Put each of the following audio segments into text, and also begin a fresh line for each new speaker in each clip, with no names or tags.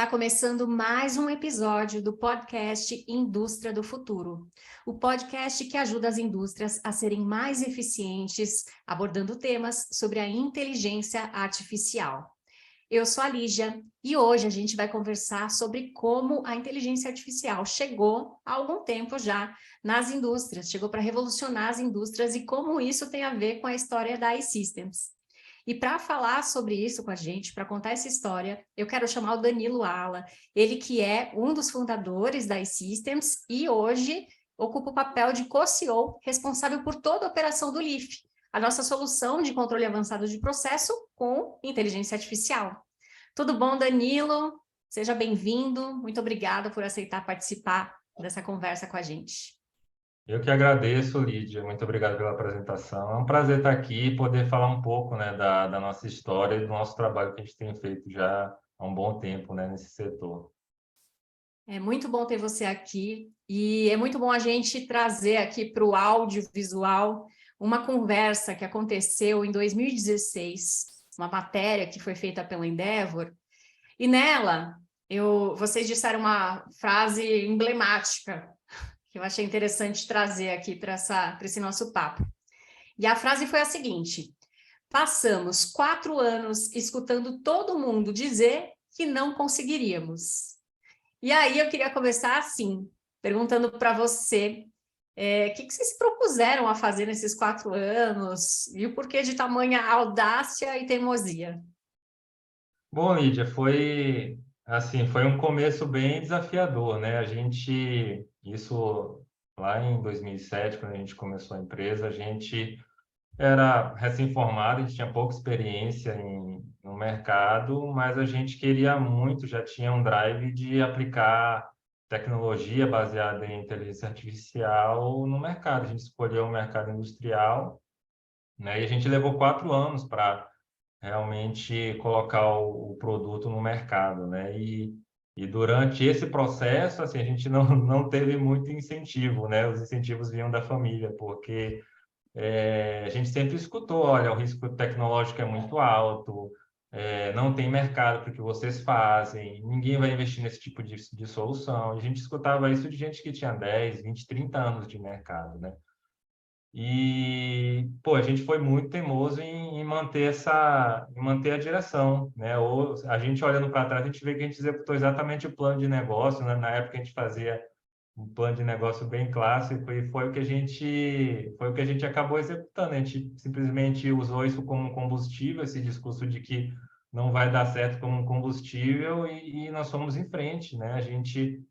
Está começando mais um episódio do podcast Indústria do Futuro, o podcast que ajuda as indústrias a serem mais eficientes, abordando temas sobre a inteligência artificial. Eu sou a Lígia e hoje a gente vai conversar sobre como a inteligência artificial chegou há algum tempo já nas indústrias, chegou para revolucionar as indústrias e como isso tem a ver com a história da iSystems. E para falar sobre isso com a gente, para contar essa história, eu quero chamar o Danilo Ala, ele que é um dos fundadores da iSystems e hoje ocupa o papel de co-CEO, responsável por toda a operação do LIF, a nossa solução de controle avançado de processo com inteligência artificial. Tudo bom, Danilo? Seja bem-vindo. Muito obrigada por aceitar participar dessa conversa com a gente.
Eu que agradeço, Lídia. Muito obrigado pela apresentação. É um prazer estar aqui e poder falar um pouco, né, da nossa história e do nosso trabalho que a gente tem feito já há um bom tempo, né, nesse setor.
É muito bom ter você aqui e é muito bom a gente trazer aqui para o audiovisual uma conversa que aconteceu em 2016, uma matéria que foi feita pela Endeavor, e nela vocês disseram uma frase emblemática que eu achei interessante trazer aqui para esse nosso papo. E a frase foi a seguinte: passamos 4 anos escutando todo mundo dizer que não conseguiríamos. E aí eu queria começar assim, perguntando para você, o que vocês se propuseram a fazer nesses 4 anos e o porquê de tamanha audácia e teimosia?
Bom, Lídia, foi um começo bem desafiador, né? Isso lá em 2007, quando a gente começou a empresa, a gente era recém-formado, a gente tinha pouca experiência no mercado, mas a gente queria muito, já tinha um drive de aplicar tecnologia baseada em inteligência artificial no mercado. A gente escolheu o mercado industrial, né? E a gente levou 4 anos para realmente colocar o produto no mercado, né? E durante esse processo, assim, a gente não teve muito incentivo, né? Os incentivos vinham da família, porque a gente sempre escutou, olha, o risco tecnológico é muito alto, não tem mercado para o que vocês fazem, ninguém vai investir nesse tipo de solução. E a gente escutava isso de gente que tinha 10, 20, 30 anos de mercado, né? E, pô, a gente foi muito teimoso em manter a direção, né? Ou a gente olhando para trás, a gente vê que a gente executou exatamente o plano de negócio, né? Na época a gente fazia um plano de negócio bem clássico e foi o que a gente acabou executando. A gente simplesmente usou isso como um combustível, esse discurso de que não vai dar certo como um combustível e nós fomos em frente, né? A gente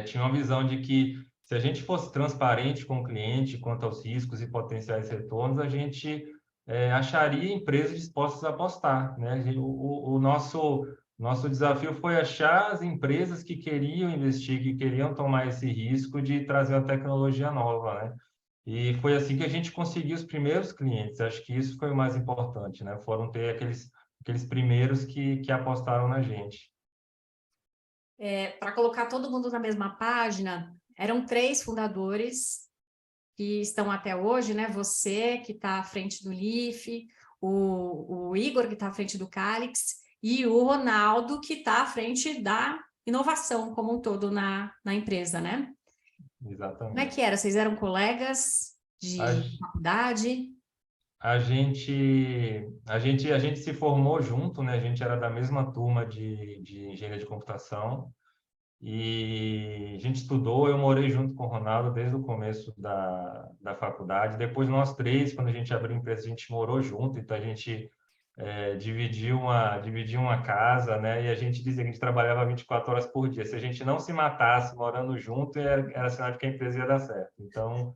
tinha uma visão de que se a gente fosse transparente com o cliente quanto aos riscos e potenciais retornos, a gente acharia empresas dispostas a apostar, né? O nosso desafio foi achar as empresas que queriam investir, que queriam tomar esse risco de trazer uma tecnologia nova, né? E foi assim que a gente conseguiu os primeiros clientes. Acho que isso foi o mais importante, né? Foram ter aqueles primeiros que apostaram na gente.
Para colocar todo mundo na mesma página, eram 3 fundadores que estão até hoje, né? Você, que está à frente do LIF, o Igor, que está à frente do Calix, e o Ronaldo, que está à frente da inovação como um todo na empresa, né? Como é que
Exatamente.
era? Vocês eram colegas
A,
de faculdade?
a gente se formou junto, né? A gente era da mesma turma de engenharia de computação e a gente estudou. Eu morei junto com o Ronaldo desde o começo da faculdade. Depois, nós 3, quando a gente abriu a empresa, a gente morou junto, então a gente dividiu uma casa, né? E a gente dizia que a gente trabalhava 24 horas por dia. Se a gente não se matasse morando junto, era sinal de que a empresa ia dar certo. Então,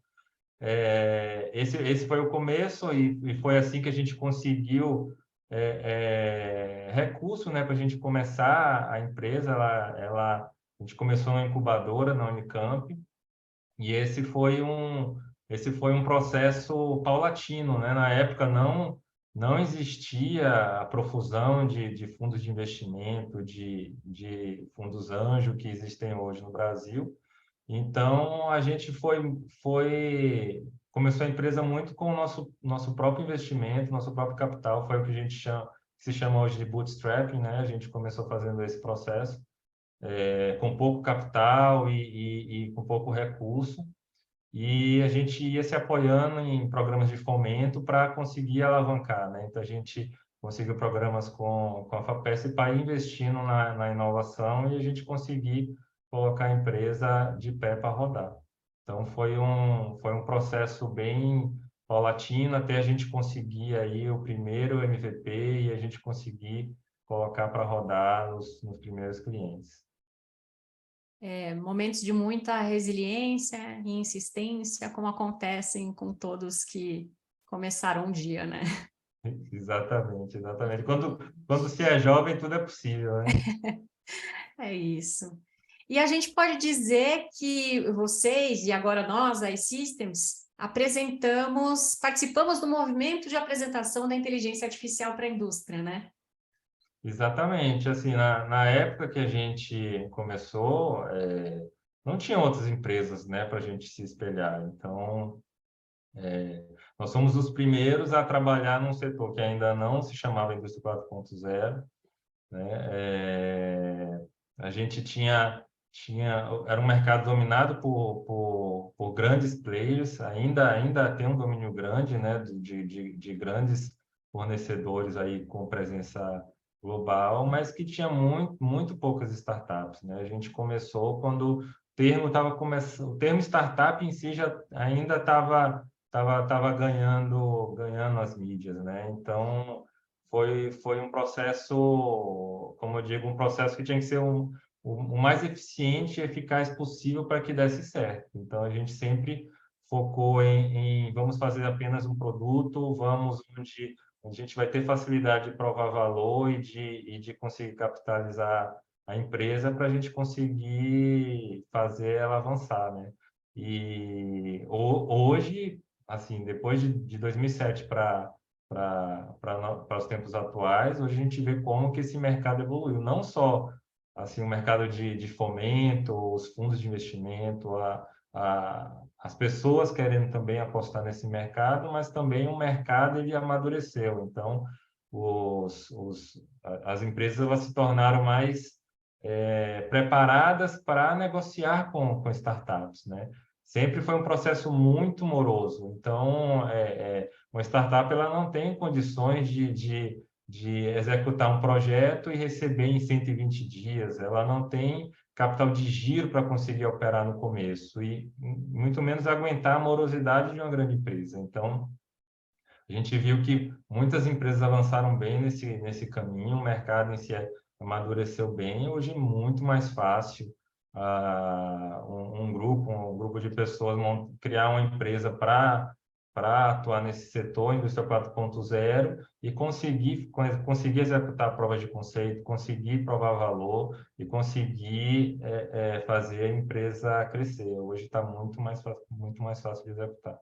esse foi o começo e foi assim que a gente conseguiu recurso, né, para a gente começar a empresa. A gente começou uma incubadora na Unicamp e esse foi um processo paulatino, né? Na época não existia a profusão de fundos de investimento, de fundos anjo que existem hoje no Brasil. Então, a gente começou a empresa muito com o nosso próprio investimento, nosso próprio capital. Foi o que a gente se chama hoje de bootstrapping, né? A gente começou fazendo esse processo. com pouco capital e com pouco recurso, e a gente ia se apoiando em programas de fomento para conseguir alavancar, né? Então, a gente conseguiu programas com a FAPESP para ir investindo na inovação e a gente conseguir colocar a empresa de pé para rodar. Então, foi um processo bem paulatino até a gente conseguir aí o primeiro MVP e a gente conseguir colocar para rodar nos primeiros clientes.
Momentos de muita resiliência e insistência, como acontecem com todos que começaram um dia, né?
Exatamente, exatamente. Quando se é jovem, tudo é possível, né?
É isso. E a gente pode dizer que vocês, e agora nós, a iSystems, participamos do movimento de apresentação da inteligência artificial para a indústria, né?
Exatamente. Assim, na época que a gente começou, não tinha outras empresas, né, para a gente se espelhar. Então, nós somos os primeiros a trabalhar num setor que ainda não se chamava Indústria 4.0, né? A gente era um mercado dominado por grandes players, ainda tem um domínio grande, né, de grandes fornecedores aí com presença global, mas que tinha muito poucas startups, né? A gente começou quando o termo estava começando, o termo startup em si já ainda estava ganhando as mídias, né? Então foi um processo, como eu digo, um processo que tinha que ser o mais eficiente e eficaz possível para que desse certo. Então, a gente sempre focou em vamos fazer apenas um produto, vamos onde a gente vai ter facilidade de provar valor e de conseguir capitalizar a empresa para a gente conseguir fazer ela avançar, né? E hoje, assim, depois de 2007 para os tempos atuais, hoje a gente vê como que esse mercado evoluiu, não só assim o mercado de fomento, os fundos de investimento, as pessoas querendo também apostar nesse mercado, mas também o mercado ele amadureceu. Então, as empresas elas se tornaram mais preparadas para negociar com startups, né? Sempre foi um processo muito moroso. Então, uma startup ela não tem condições de executar um projeto e receber em 120 dias. Ela não tem capital de giro para conseguir operar no começo e muito menos aguentar a morosidade de uma grande empresa. Então, a gente viu que muitas empresas avançaram bem nesse caminho, o mercado em si amadureceu bem, hoje é muito mais fácil um grupo de pessoas criar uma empresa para atuar nesse setor, indústria 4.0, e conseguir executar provas de conceito, conseguir provar valor e conseguir fazer a empresa crescer. Hoje está muito mais fácil de executar.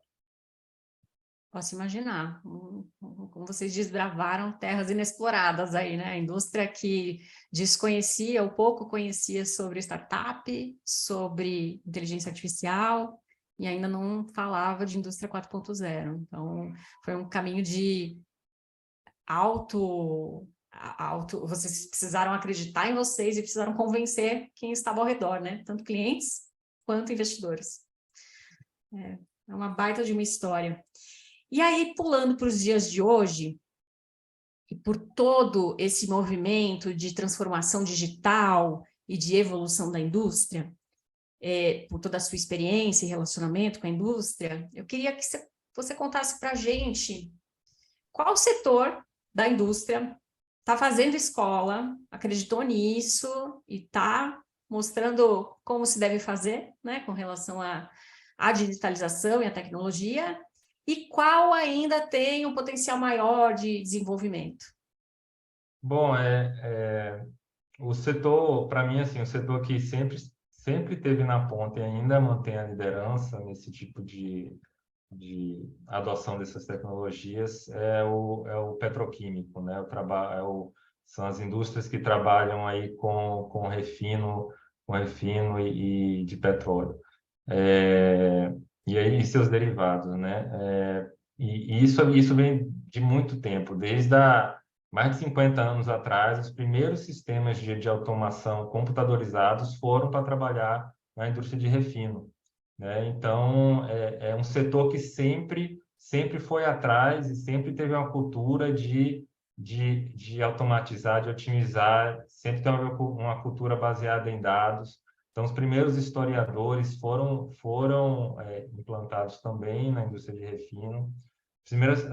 Posso imaginar, como vocês desbravaram terras inexploradas aí, né? A indústria que desconhecia ou pouco conhecia sobre startup, sobre inteligência artificial, e ainda não falava de indústria 4.0. Então, foi um caminho de vocês precisaram acreditar em vocês e precisaram convencer quem estava ao redor, né? Tanto clientes quanto investidores. É uma baita de uma história. E aí, pulando para os dias de hoje, e por todo esse movimento de transformação digital e de evolução da indústria, por toda a sua experiência e relacionamento com a indústria, eu queria que você contasse para a gente qual setor da indústria está fazendo escola, acreditou nisso e está mostrando como se deve fazer, né, com relação à digitalização e à tecnologia, e qual ainda tem um potencial maior de desenvolvimento?
Bom, o setor, para mim, assim, o setor que sempre teve na ponta e ainda mantém a liderança nesse tipo de adoção dessas tecnologias é o petroquímico, né? São as indústrias que trabalham aí com refino e de petróleo. E aí seus derivados, né? E isso vem de muito tempo, mais de 50 anos atrás, os primeiros sistemas de automação computadorizados foram para trabalhar na indústria de refino, né? Então, é um setor que sempre foi atrás e sempre teve uma cultura de automatizar, de otimizar, sempre tem uma cultura baseada em dados. Então, os primeiros historiadores foram implantados também na indústria de refino.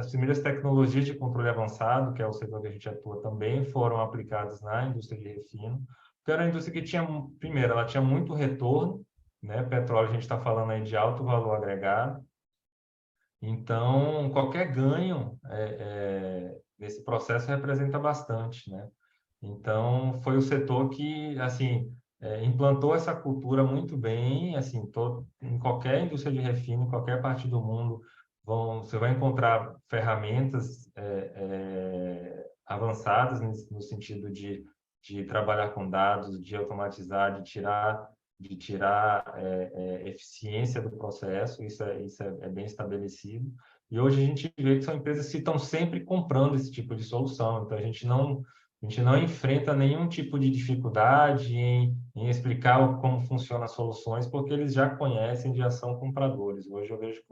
As primeiras tecnologias de controle avançado, que é o setor que a gente atua também, foram aplicadas na indústria de refino, porque era uma indústria que tinha, primeiro, ela tinha muito retorno, né? Petróleo, a gente está falando aí de alto valor agregado, então qualquer ganho nesse processo representa bastante, né? Então foi o setor que, assim, implantou essa cultura muito bem, assim, em qualquer indústria de refino, em qualquer parte do mundo, você vai encontrar ferramentas avançadas no sentido de trabalhar com dados, de automatizar, de tirar eficiência do processo, isso é bem estabelecido. E hoje a gente vê que são empresas que estão sempre comprando esse tipo de solução, então a gente não enfrenta nenhum tipo de dificuldade em explicar como funcionam as soluções, porque eles já conhecem, já são compradores. Hoje eu vejo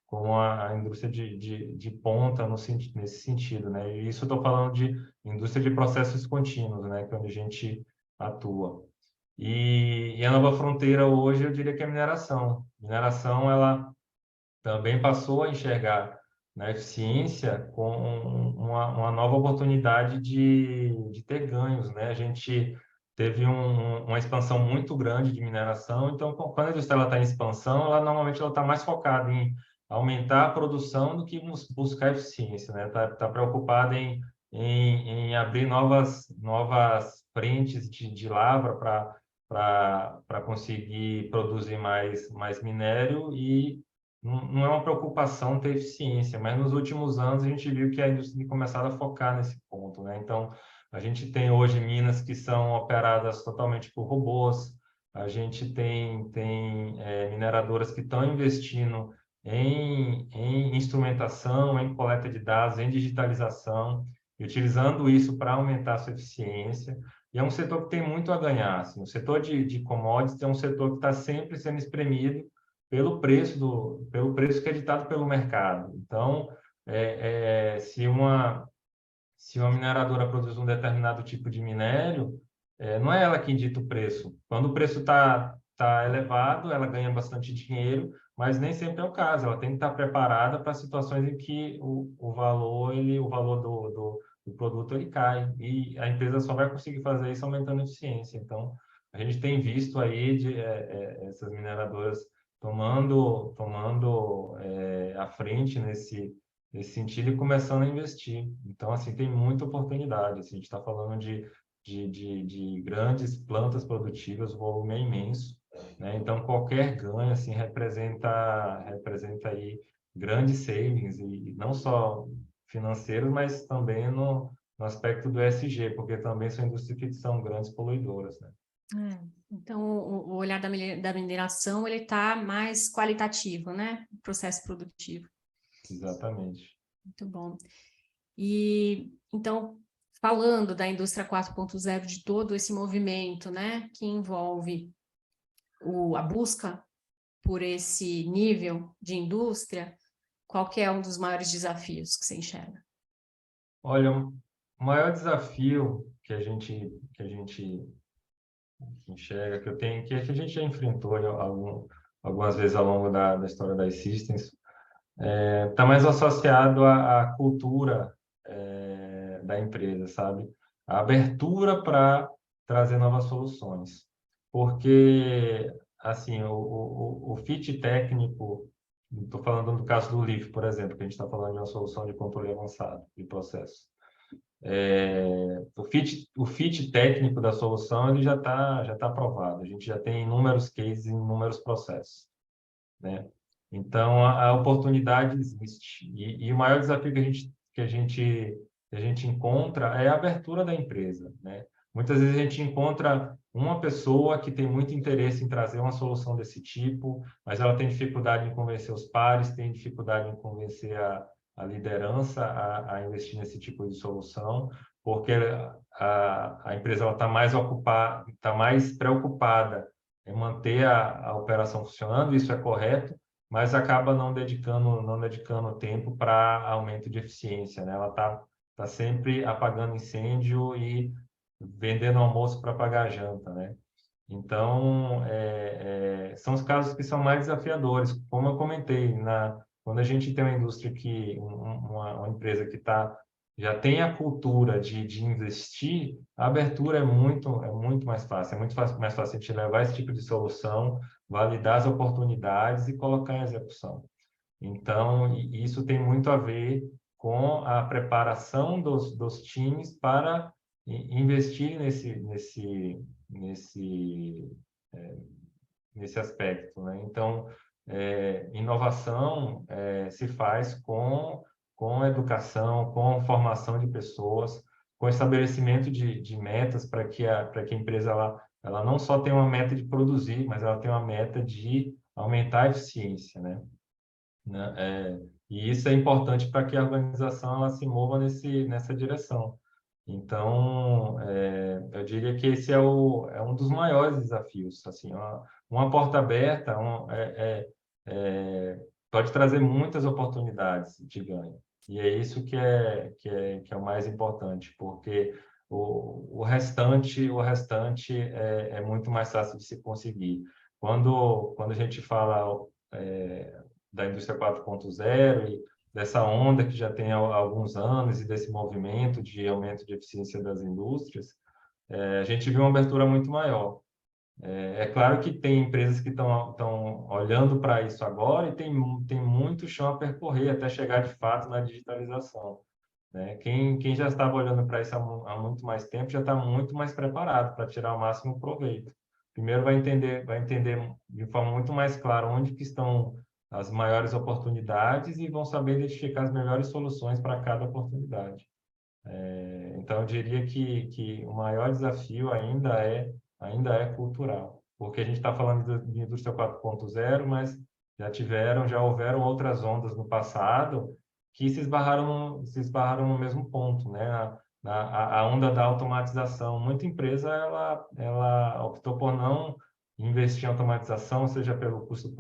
como a indústria de ponta nesse sentido, né? E isso eu estou falando de indústria de processos contínuos, né? Que é onde a gente atua. E a nova fronteira hoje, eu diria que é a mineração. Mineração, ela também passou a enxergar na eficiência com uma nova oportunidade de ter ganhos, né? A gente teve uma expansão muito grande de mineração, então quando a indústria está em expansão, ela normalmente ela está mais focada em aumentar a produção do que buscar eficiência, né? Tá preocupada em abrir novas frentes de lavra para conseguir produzir mais minério e não é uma preocupação ter eficiência, mas nos últimos anos a gente viu que a indústria tem começado a focar nesse ponto, né? Então, a gente tem hoje minas que são operadas totalmente por robôs, a gente tem mineradoras que estão investindo em instrumentação, em coleta de dados, em digitalização, e utilizando isso para aumentar a sua eficiência. E é um setor que tem muito a ganhar. Assim. O setor de commodities é um setor que está sempre sendo espremido pelo preço que é ditado pelo mercado. Então, se uma mineradora produz um determinado tipo de minério, não é ela quem dita o preço. Quando o preço tá elevado, ela ganha bastante dinheiro, mas nem sempre é o caso. Ela tem que estar preparada para situações em que o valor do produto ele cai. E a empresa só vai conseguir fazer isso aumentando a eficiência. Então, a gente tem visto aí essas mineradoras tomando à frente nesse sentido e começando a investir. Então, assim, tem muita oportunidade. Assim, a gente está falando de grandes plantas produtivas, o volume é imenso, né? Então, qualquer ganho, assim, representa aí grandes savings, e não só financeiros, mas também no aspecto do ESG, porque também são indústrias que são grandes poluidoras, né?
Então, o olhar da mineração, ele está mais qualitativo, né? O processo produtivo.
Exatamente.
Muito bom. E, então, falando da indústria 4.0, de todo esse movimento, né? Que envolve a busca por esse nível de indústria, qual que é um dos maiores desafios que você enxerga?
Olha, o maior desafio que a gente enxerga, que eu tenho, que a gente já enfrentou algumas vezes ao longo da história das Systems, está mais associado à cultura da empresa, sabe? A abertura para trazer novas soluções. Porque, assim, o fit técnico, estou falando do caso do LIF, por exemplo, que a gente está falando de uma solução de controle avançado de processo. O fit técnico da solução ele já tá aprovado. A gente já tem inúmeros cases, inúmeros processos, né? Então a oportunidade existe e o maior desafio que a gente encontra é a abertura da empresa, né? Muitas vezes a gente encontra uma pessoa que tem muito interesse em trazer uma solução desse tipo, mas ela tem dificuldade em convencer os pares, tem dificuldade em convencer a liderança a investir nesse tipo de solução, porque a empresa está mais ocupada, está mais preocupada em manter a operação funcionando, isso é correto, mas acaba não dedicando tempo para aumento de eficiência, né? Ela tá sempre apagando incêndio e vendendo almoço para pagar a janta, né? Então, são os casos que são mais desafiadores. Como eu comentei, quando a gente tem uma indústria uma empresa que já tem a cultura de investir, a abertura é muito mais fácil. É muito mais fácil a gente levar esse tipo de solução, validar as oportunidades e colocar em execução. Então, isso tem muito a ver com a preparação dos times para investir nesse, nesse aspecto, né? Então, inovação se faz com educação, com formação de pessoas, com estabelecimento de metas para que a empresa ela não só tenha uma meta de produzir, mas ela tenha uma meta de aumentar a eficiência, né? E isso é importante para que a organização ela se mova nessa direção. Então, eu diria que esse é um dos maiores desafios. Assim, uma porta aberta pode trazer muitas oportunidades de ganho. E é isso que é o mais importante, porque o restante é muito mais fácil de se conseguir. Quando a gente fala da indústria 4.0 e dessa onda que já tem há alguns anos e desse movimento de aumento de eficiência das indústrias, a gente viu uma abertura muito maior. É claro que tem empresas que estão olhando para isso agora e tem muito chão a percorrer até chegar de fato na digitalização, né? Quem já estava olhando para isso há muito mais tempo já está muito mais preparado para tirar o máximo proveito. Primeiro vai entender de forma muito mais clara onde que estão as maiores oportunidades e vão saber identificar as melhores soluções para cada oportunidade. Então, eu diria que o maior desafio ainda é cultural, porque a gente está falando de indústria 4.0, mas já houveram outras ondas no passado que se esbarraram no mesmo ponto, né? A onda da automatização. Muita empresa ela optou por não investir em automatização, seja pelo custo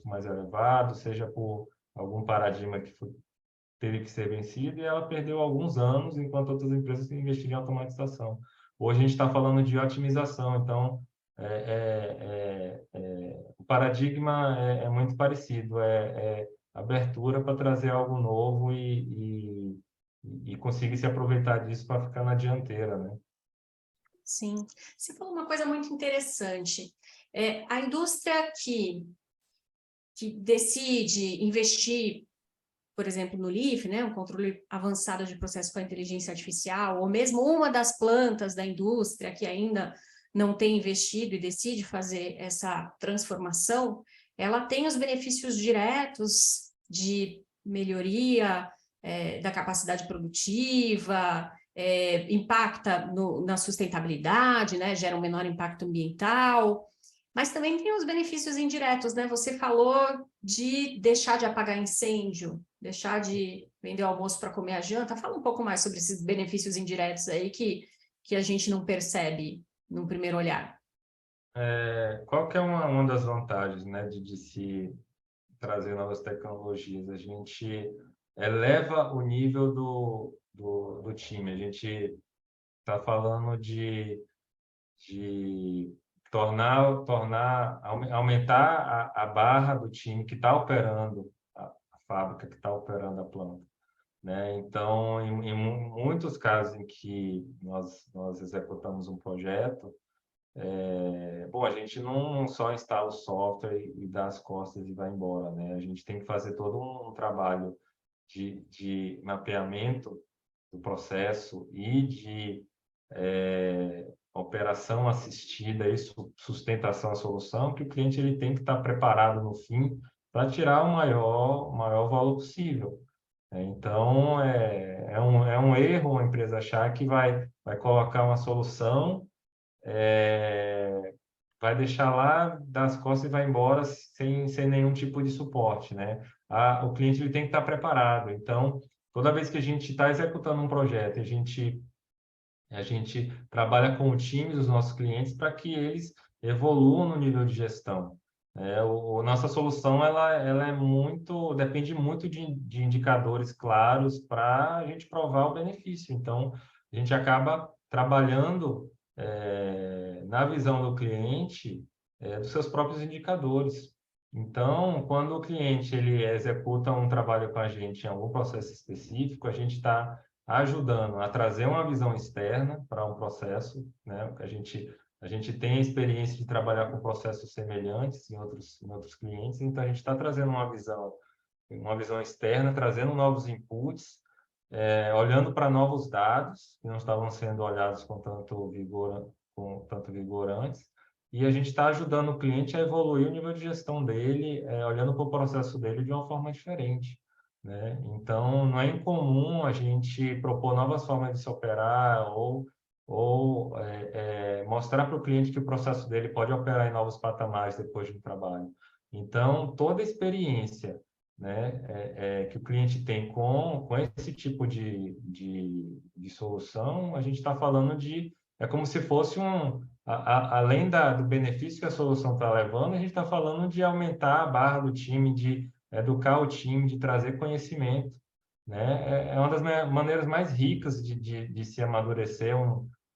mais elevado, seja por algum paradigma que teve que ser vencido, e ela perdeu alguns anos, enquanto outras empresas investiram em automatização. Hoje a gente está falando de otimização, então o paradigma é muito parecido, abertura para trazer algo novo e conseguir se aproveitar disso para ficar na dianteira, né?
Sim. Você falou uma coisa muito interessante. A indústria que decide investir, por exemplo, no LIF, né, um controle avançado de processo com a inteligência artificial, ou mesmo uma das plantas da indústria que ainda não tem investido e decide fazer essa transformação, ela tem os benefícios diretos de melhoria da capacidade produtiva, impacta na sustentabilidade, né, gera um menor impacto ambiental, mas também tem os benefícios indiretos, né? Você falou de deixar de apagar incêndio, deixar de vender o almoço para comer a janta. Fala um pouco mais sobre esses benefícios indiretos aí que a gente não percebe num primeiro olhar.
Qual que é uma das vantagens, né, de se trazer novas tecnologias? A gente eleva o nível do time. A gente está falando de aumentar a barra do time que está operando a fábrica, que está operando a planta, né? Então, em muitos casos em que nós executamos um projeto, bom, a gente não só instala o software e dá as costas e vai embora, né? A gente tem que fazer todo um trabalho de mapeamento do processo e de operação assistida e sustentação à solução, que o cliente ele tem que estar preparado no fim para tirar o maior valor possível. Então, é um erro uma empresa achar que vai colocar uma solução vai deixar lá das costas e vai embora sem nenhum tipo de suporte, né? O cliente ele tem que estar preparado. Então, toda vez que a gente está executando um projeto, a gente trabalha com o time dos nossos clientes para que eles evoluam no nível de gestão. Nossa solução ela depende muito de indicadores claros para a gente provar o benefício. Então, a gente acaba trabalhando na visão do cliente dos seus próprios indicadores. Então, quando o cliente ele executa um trabalho com a gente em algum processo específico, a gente está ajudando a trazer uma visão externa para um processo, né? A gente tem a experiência de trabalhar com processos semelhantes em outros clientes, então a gente está trazendo uma visão externa, trazendo novos inputs, olhando para novos dados que não estavam sendo olhados com tanto vigor antes, e a gente está ajudando o cliente a evoluir o nível de gestão dele, olhando para o processo dele de uma forma diferente, né? Então, não é incomum a gente propor novas formas de se operar ou mostrar para o cliente que o processo dele pode operar em novos patamares depois de um trabalho. Então, toda a experiência, né, que o cliente tem com esse tipo de solução, a gente está falando é como se fosse além do benefício que a solução está levando, a gente está falando de aumentar a barra do time, de educar o time, de trazer conhecimento, né? É uma das maneiras mais ricas de se amadurecer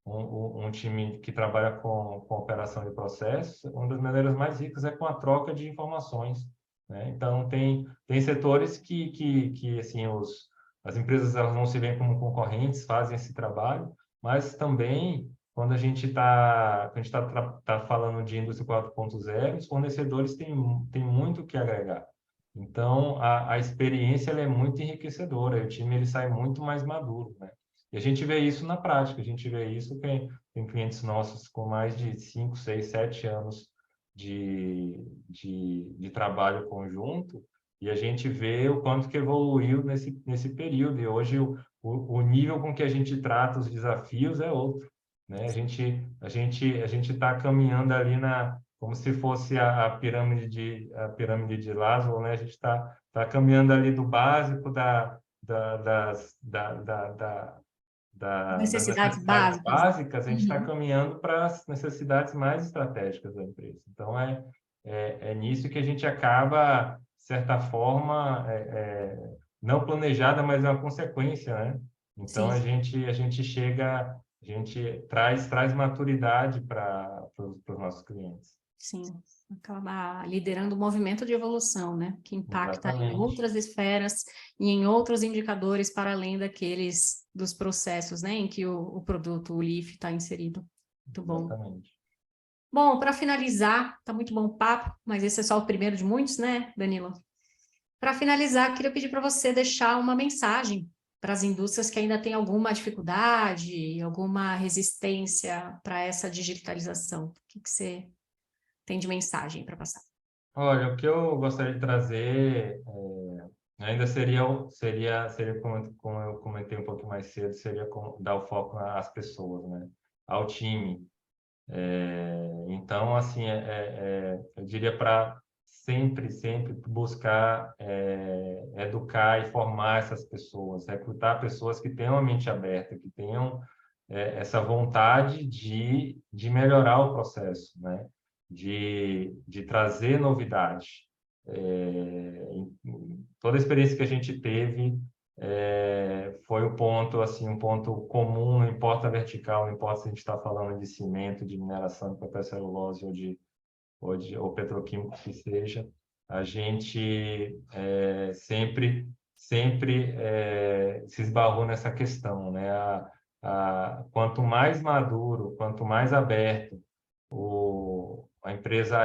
um time que trabalha com operação de processos. Uma das maneiras mais ricas é com a troca de informações, né? Então, tem setores que assim, as empresas elas não se veem como concorrentes, fazem esse trabalho, mas também, quando a gente tá falando de indústria 4.0, os fornecedores têm muito o que agregar. Então, a experiência ela é muito enriquecedora, e o time ele sai muito mais maduro, né? E a gente vê isso na prática, a gente vê isso tem clientes nossos com mais de 5, 6, 7 anos de trabalho conjunto, e a gente vê o quanto que evoluiu nesse período, e hoje o nível com que a gente trata os desafios é outro, né? A gente está caminhando ali como se fosse a pirâmide de Maslow, né? A gente tá caminhando ali do básico das
Necessidades
necessidades
básicas, né?
básicas, a gente está
Uhum.
caminhando para as necessidades mais estratégicas da empresa. Então, é nisso que a gente acaba, de certa forma, não planejada, mas é uma consequência, né? Então,
Sim,
a gente traz maturidade para os nossos clientes.
sim. Acaba liderando o movimento de evolução, né? Que impacta em
Exatamente.
outras esferas e em outros indicadores para além daqueles dos processos, né? Em que o produto, o LIF, está inserido. Muito bom.
Exatamente.
Bom, para finalizar, tá muito bom o papo, mas esse é só o primeiro de muitos, né, Danilo? Para finalizar, queria pedir para você deixar uma mensagem para as indústrias que ainda têm alguma dificuldade, alguma resistência para essa digitalização. O que você tem de mensagem para passar?
Olha, o que eu gostaria de trazer ainda seria como eu comentei um pouco mais cedo, seria dar o foco às pessoas, né? Ao time. Então, assim, eu diria para sempre buscar educar e formar essas pessoas, recrutar pessoas que tenham a mente aberta, que tenham essa vontade de melhorar o processo, né? De trazer novidade. Toda a experiência que a gente teve foi o ponto, assim, um ponto comum, não importa a vertical, não importa se a gente está falando de cimento, de mineração de papel celulose ou petroquímico que seja, a gente sempre se esbarrou nessa questão, né? Quanto mais maduro, quanto mais aberto a empresa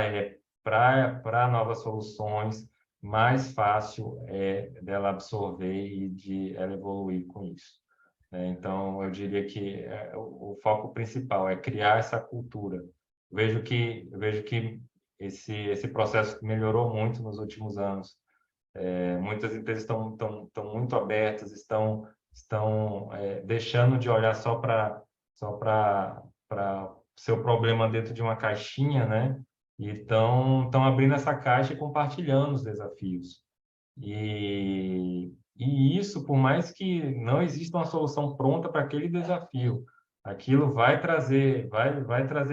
para novas soluções, mais fácil é dela absorver e de ela evoluir com isso, né? Então, eu diria que o foco principal é criar essa cultura. Eu vejo que esse processo melhorou muito nos últimos anos. Muitas empresas estão muito abertas, estão deixando de olhar só para seu problema dentro de uma caixinha, né? E estão abrindo essa caixa e compartilhando os desafios. E isso, por mais que não exista uma solução pronta para aquele desafio, aquilo vai trazer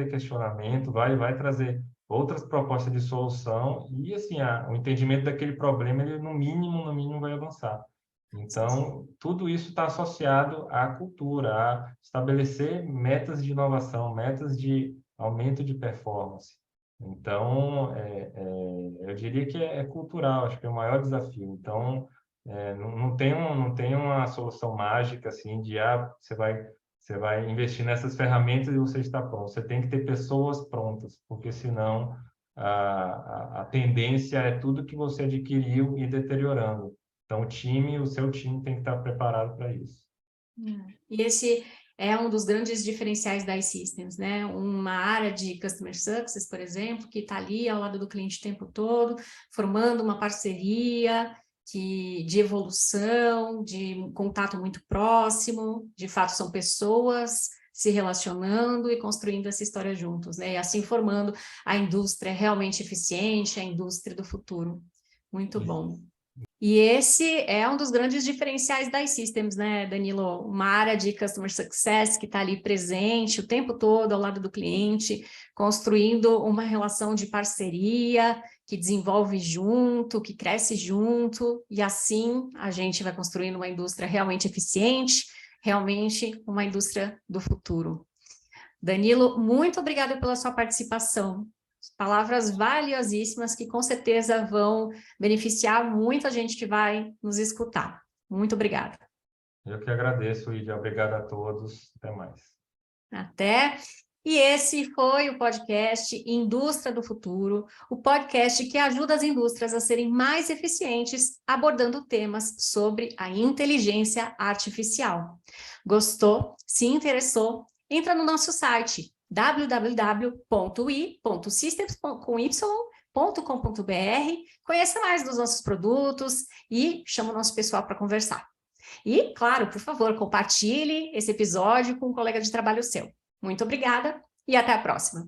questionamento, vai trazer outras propostas de solução e assim o entendimento daquele problema ele no mínimo vai avançar. Então tudo isso está associado à cultura, a estabelecer metas de inovação, metas de aumento de performance. Então eu diria que é cultural, acho que é o maior desafio. Então não tem uma solução mágica assim de você vai investir nessas ferramentas e você está pronto. Você tem que ter pessoas prontas, porque senão a tendência é tudo que você adquiriu ir deteriorando. Então, o seu time tem que estar preparado para isso.
E esse é um dos grandes diferenciais da iSystems, né? Uma área de Customer Success, por exemplo, que está ali ao lado do cliente o tempo todo, formando uma parceria de evolução, de contato muito próximo, de fato são pessoas se relacionando e construindo essa história juntos, né? E assim formando a indústria realmente eficiente, a indústria do futuro. Muito bom. E esse é um dos grandes diferenciais da iSystems, né, Danilo? Uma área de Customer Success que está ali presente o tempo todo ao lado do cliente, construindo uma relação de parceria que desenvolve junto, que cresce junto, e assim a gente vai construindo uma indústria realmente eficiente, realmente uma indústria do futuro. Danilo, muito obrigada pela sua participação. Palavras valiosíssimas que com certeza vão beneficiar muita gente que vai nos escutar. Muito obrigada.
Eu que agradeço, Lídia. Obrigado a todos. Até mais.
Até. E esse foi o podcast Indústria do Futuro, o podcast que ajuda as indústrias a serem mais eficientes, abordando temas sobre a inteligência artificial. Gostou? Se interessou? Entra no nosso site www.i.systems.com.br, conheça mais dos nossos produtos e chama o nosso pessoal para conversar. E, claro, por favor, compartilhe esse episódio com um colega de trabalho seu. Muito obrigada e até a próxima.